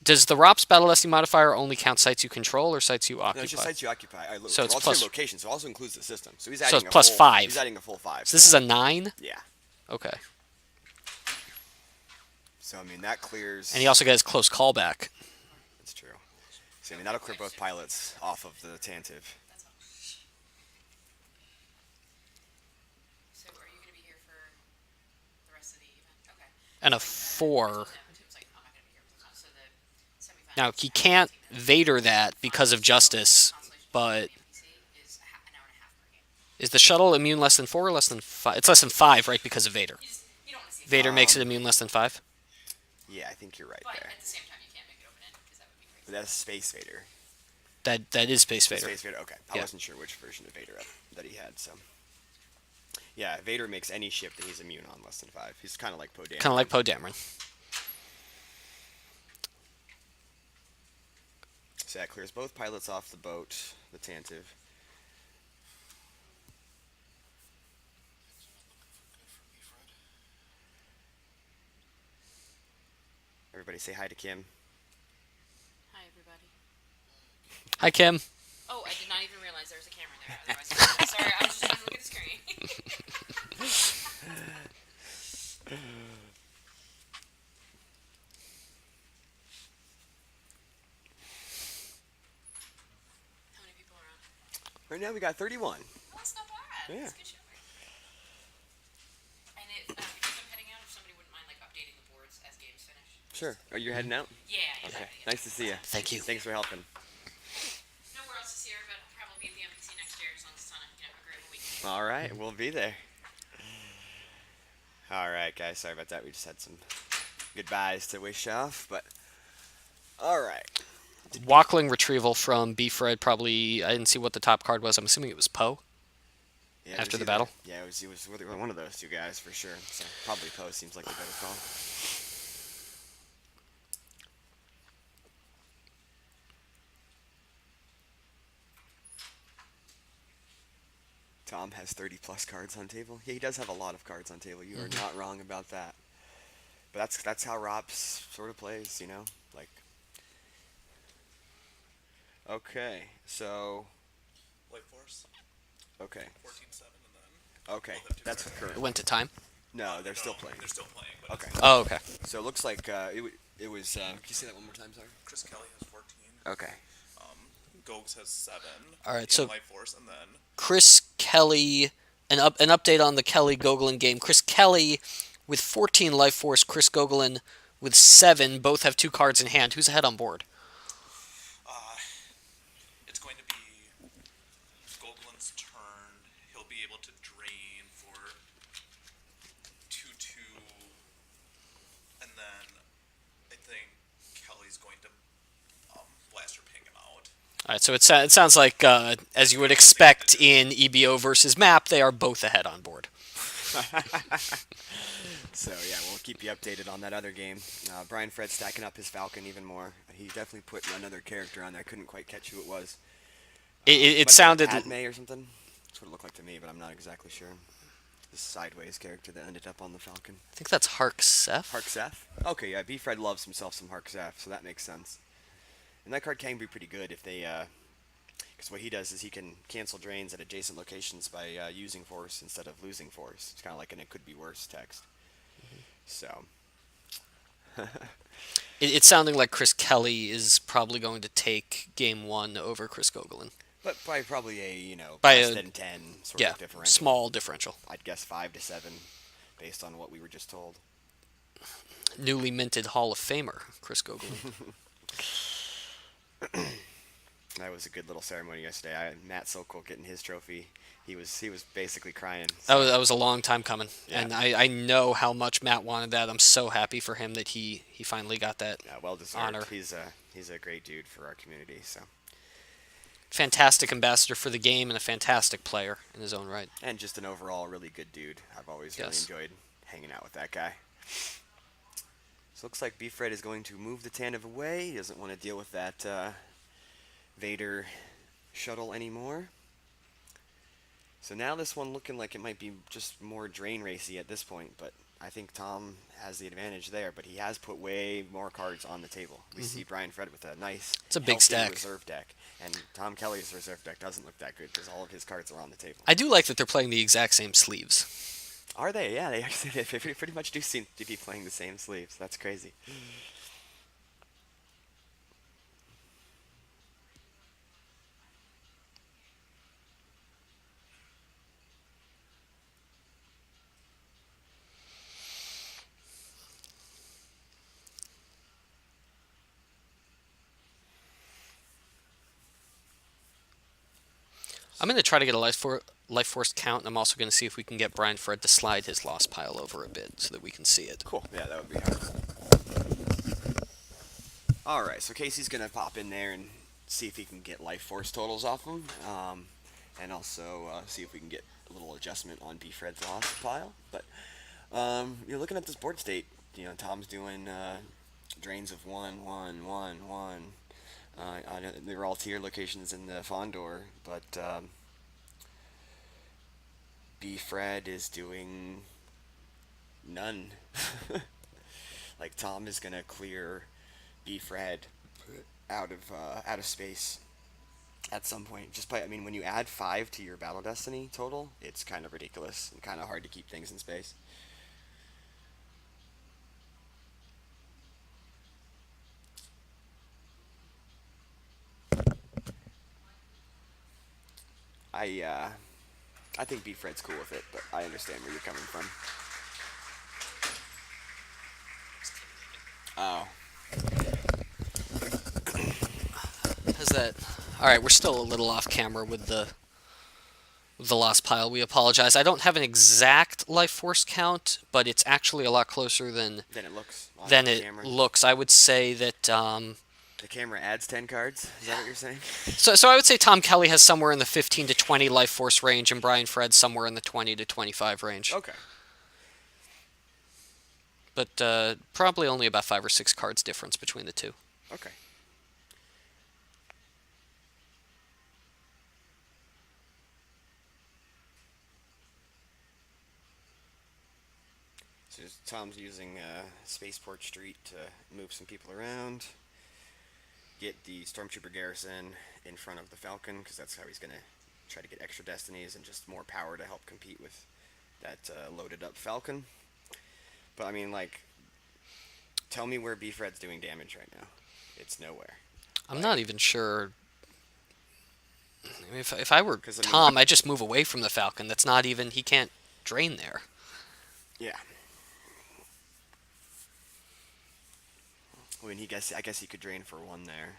S1: Does the ROPS Battle Destiny modifier only count sites you control or sites you
S2: No,
S1: occupy?
S2: it's just sites you occupy.
S1: So it's
S2: also
S1: plus-
S2: your location, so it also includes the system. So he's
S1: So
S2: adding
S1: it's
S2: a
S1: plus
S2: full,
S1: 5.
S2: He's adding a full 5.
S1: So this is a 9?
S2: Yeah.
S1: Okay.
S2: So I mean that clears.
S1: And he also gets close callback.
S2: That's true. So I mean that'll clear both pilots off of the Tantive.
S3: That's all. So are you going to be here for the rest of the event? Okay.
S1: And a
S3: So,
S1: 4.
S3: I told them, it was like, I'm not going to be here for this one. So the semifinals
S1: Now, he
S3: have
S1: can't
S3: 15 minutes.
S1: Vader that because of Justice,
S3: Consolation
S1: but
S3: MPC is an hour and a half per game.
S1: is the shuttle immune less than 4 or less than 5? It's less than 5, right, because of Vader.
S3: You don't want to see
S1: Vader
S3: that.
S1: makes it immune less than 5?
S2: Yeah, I think you're right
S3: But
S2: there.
S3: at the same time, you can't make it open-ended because that would be crazy.
S2: But that's Space Vader.
S1: That is Space Vader.
S2: Space Vader. Okay, I
S1: Yeah.
S2: wasn't sure which version of Vader that he had. So. Yeah, Vader makes any ship that he's immune on less than 5. He's kind of like Poe Dameron.
S1: Kind of like Poe Dameron.
S2: So that clears both pilots off the boat, the Tantive. Everybody say hi to Kim.
S3: Hi, everybody.
S1: Hi, Kim.
S3: Oh, I did not even realize there was a camera there. Otherwise, sorry, I was just trying to look at the screen. How many people are on?
S2: Right now we got 31.
S3: Oh, that's not bad.
S2: Yeah.
S3: That's good showing. And because I'm heading out, if somebody wouldn't mind like updating the boards as games finish.
S2: Sure. Are you heading out?
S3: Yeah, I Thanks for
S2: Okay.
S3: having me.
S2: Nice to see you.
S1: Thank you.
S2: Thanks for helping.
S3: Nowhere else this year, but I'll probably be at the MPC next year as long as it's on a agreeable weekend.
S2: All right, we'll be there. All right, guys. Sorry about that. We just had some goodbyes to wish off, but all right.
S1: Walkling retrieval from B Fred. Probably I didn't see what the top card was. I'm assuming it was Poe
S2: Yeah, it
S1: after
S2: was
S1: the
S2: either,
S1: battle.
S2: yeah, it was one of those two guys for sure. So probably Poe seems like the better call. Tom has 30 plus cards on table. Yeah, he does have a lot of cards on table. You are not wrong about that. But that's how Rops sort of plays, you know? Like okay. So
S4: Life Force,
S2: okay.
S4: 14-7, and then
S2: Okay.
S4: both have two
S2: That's
S4: cards.
S2: current.
S1: It went to time.
S2: No, they're still playing.
S4: They're still playing. But
S2: Okay.
S1: Oh, okay.
S2: So it looks like it was can you say that one more time, sorry?
S4: Chris Kelly has 14.
S2: Okay.
S4: Gogs has 7.
S1: All right,
S4: in
S1: so-
S4: Life Force, and then
S1: Chris Kelly. An update on the Kelly Gogolin game. Chris Kelly with 14 life force. Chris Gogolin with 7. Both have 2 cards in hand. Who's ahead on board?
S4: it's going to be Goglin's turn. He'll be able to drain for 2-2, and then I think Kelly's going to Blaster Ping him out.
S1: All right, so it sounds like, as you would expect in EBO versus Map, they are both ahead on board.
S2: So yeah, we'll keep you updated on that other game. Brian Fred stacking up his Falcon even more. He definitely put another character on there. I couldn't quite catch who it was.
S1: It
S2: Might
S1: sounded.
S2: have been Padme or something. That's what it looked like to me, but I'm not exactly sure. This sideways character that ended up on the Falcon.
S1: I think that's Hark Seth.
S2: Hark Seth? Okay, yeah, B Fred loves himself some Hark Seth, so that makes sense. And that card can be pretty good if they, because what he does is he can cancel drains at adjacent locations by using force instead of losing force. It's kind of like an it could be worse text. So,
S1: It's sounding like Chris Kelly is probably going to take game 1 over Chris Gogolin.
S2: but by probably a,
S1: By
S2: less
S1: a-
S2: than 10 sort
S1: Yeah,
S2: of differential.
S1: small differential.
S2: I'd guess 5 to 7 based on what we were just told.
S1: Newly minted Hall of Famer, Chris Gogolin.
S2: That was a good little ceremony yesterday. Matt Sokol getting his trophy. He was basically crying.
S1: That was a long time coming,
S2: Yeah.
S1: and I know how much Matt wanted that. I'm so happy for him that he finally got that.
S2: Yeah, well deserved.
S1: Honor.
S2: He's a great dude for our community. So,
S1: Fantastic ambassador for the game and a fantastic player in his own right.
S2: and just an overall really good dude. I've always really
S1: Yes.
S2: enjoyed hanging out with that guy. So looks like B Fred is going to move the Tanev away. He doesn't want to deal with that Vader shuttle anymore. So now this one looking like it might be just more drain racy at this point, but I think Tom has the advantage there, but he has put way more cards on the table. We see Brian Fred with a nice
S1: It's a big
S2: healthy
S1: stack.
S2: reserve deck, and Tom Kelly's reserve deck doesn't look that good because all of his cards are on the table.
S1: I do like that they're playing the exact same sleeves.
S2: Are they? Yeah, they actually they pretty much do seem to be playing the same sleeves. That's crazy.
S1: I'm going to try to get a life force count, and I'm also going to see if we can get Brian Fred to slide his lost pile over a bit so that we can see it.
S2: Cool. Yeah, that would be hard. All right, so Casey's gonna pop in there and see if he can get life force totals off him, and also see if we can get a little adjustment on B Fred's lost pile. But you're looking at this board state. Tom's doing drains of 1, 1, 1, 1. I know they're all tier locations in the Fondor, but B Fred is doing none. Like Tom is gonna clear B Fred out of space at some point. Just by when you add 5 to your Battle Destiny total, it's kind of ridiculous and kind of hard to keep things in space. I think B Fred's cool with it, but I understand where you're coming from. Oh.
S1: that? All right, we're still a little off camera with the lost pile. We apologize. I don't have an exact life force count, but it's actually a lot closer
S2: Then it looks on
S1: than
S2: the
S1: it
S2: camera.
S1: looks. I would say that.
S2: The camera adds 10 cards. Is that what you're saying?
S1: So I would say Tom Kelly has somewhere in the 15 to 20 life force range, and Brian Fred somewhere in the 20 to 25 range.
S2: Okay.
S1: But probably only about 5 or 6 cards difference between the two.
S2: Okay. So Tom's using Spaceport Street to move some people around, get the Stormtrooper garrison in front of the Falcon, because that's how he's going to try to get extra destinies and just more power to help compete with that loaded up Falcon. But I mean, like, tell me where B-Fred's doing damage right now. It's nowhere.
S1: I'm not even sure. I mean, if I were
S2: 'Cause, I mean-
S1: Tom, I'd just move away from the Falcon. That's not even. He can't drain there.
S2: Yeah. I mean, I guess he could drain for one there,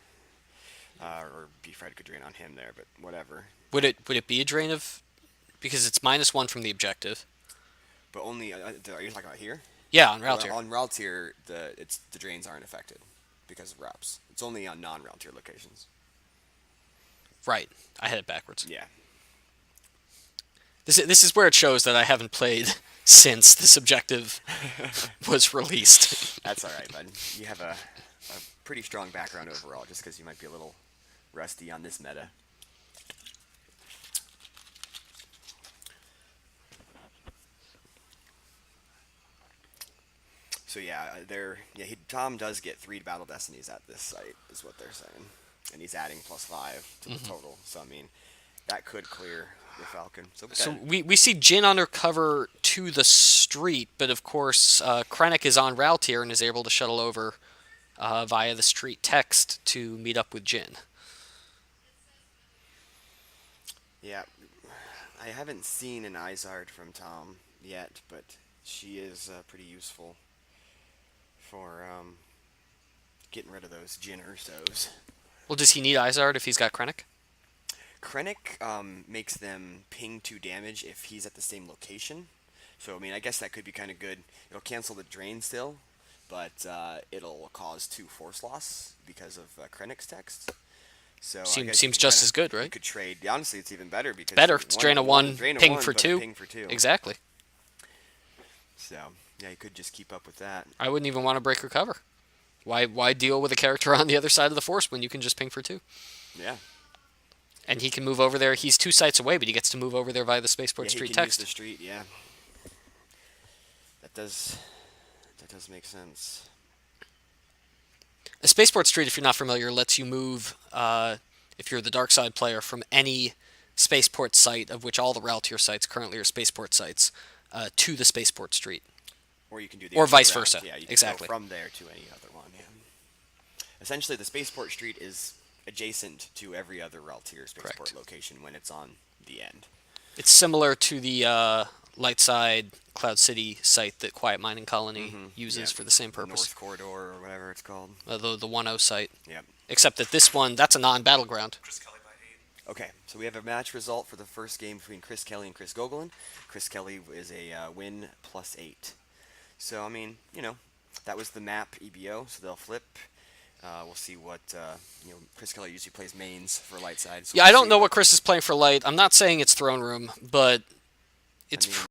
S2: or B-Fred could drain on him there, but whatever.
S1: Would it be a drain of? Because it's -1 from the objective.
S2: But only are you talking about here?
S1: Yeah, on route here.
S2: On Raltier, the drains aren't affected because of routes. It's only on non-Raltier locations.
S1: Right. I had it backwards.
S2: Yeah.
S1: This is where it shows that I haven't played since this objective was released.
S2: That's all right, bud. You have a pretty strong background overall, just because you might be a little rusty on this meta. So yeah, Tom does get 3 battle destinies at this site, is what they're saying, and he's adding +5 to the total. So I mean, that could clear the Falcon.
S1: So we see Jin undercover to the street, but of course Krennic is on route here and is able to shuttle over via the street text to meet up with Jin.
S2: Yeah, I haven't seen an Izard from Tom yet, but she is pretty useful for getting rid of those Jin Ursos.
S1: Well, does he need Izard if he's got Krennic?
S2: Krennic makes them ping 2 damage if he's at the same location. So, I mean, I guess that could be kind of good. It'll cancel the drain still, but it'll cause 2 force loss because of Krennic's text. So I guess
S1: Seems
S2: you
S1: just
S2: kinda-
S1: as good,
S2: You
S1: right?
S2: could trade. Honestly, it's even better because
S1: Better. It's drain a 1,
S2: drain a
S1: ping
S2: 1,
S1: for
S2: but
S1: 2.
S2: Ping for 2.
S1: Exactly.
S2: So yeah, you could just keep up with that.
S1: I wouldn't even want to break recover. Why deal with a character on the other side of the Force when you can just ping for 2?
S2: Yeah.
S1: And he can move over there. He's 2 sites away, but he gets to move over there via the Spaceport
S2: He
S1: Street
S2: can
S1: text.
S2: use the street. Yeah. That does make sense.
S1: A Spaceport Street, if you're not familiar, lets you move, if you're the dark side player, from any Spaceport site, of which all the Raltier sites currently are Spaceport sites, to the Spaceport Street.
S2: Or you can do the
S1: Or
S2: other
S1: vice
S2: route.
S1: versa.
S2: Yeah, you can
S1: Exactly.
S2: go from there to any other one. Yeah. Essentially, the Spaceport Street is adjacent to every other Raltier Spaceport
S1: Correct.
S2: location when it's on the end.
S1: It's similar to the Lightside Cloud City site that Quiet Mining Colony uses
S2: Yeah,
S1: for the same
S2: the
S1: purpose.
S2: North Corridor or whatever it's called.
S1: The 1-0 site.
S2: Yep.
S1: Except that this one, that's a non-battleground.
S4: Chris Kelly by 8.
S2: Okay, so we have a match result for the first game between Chris Kelly and Chris Gogolin. Chris Kelly is a win +8. So, I mean, that was the map EBO, so they'll flip. We'll see what, Chris Kelly usually plays mains for light side. So
S1: Yeah,
S2: we'll
S1: I don't
S2: see.
S1: know what Chris is playing for light. I'm not saying it's Throne Room, but it's
S2: I mean,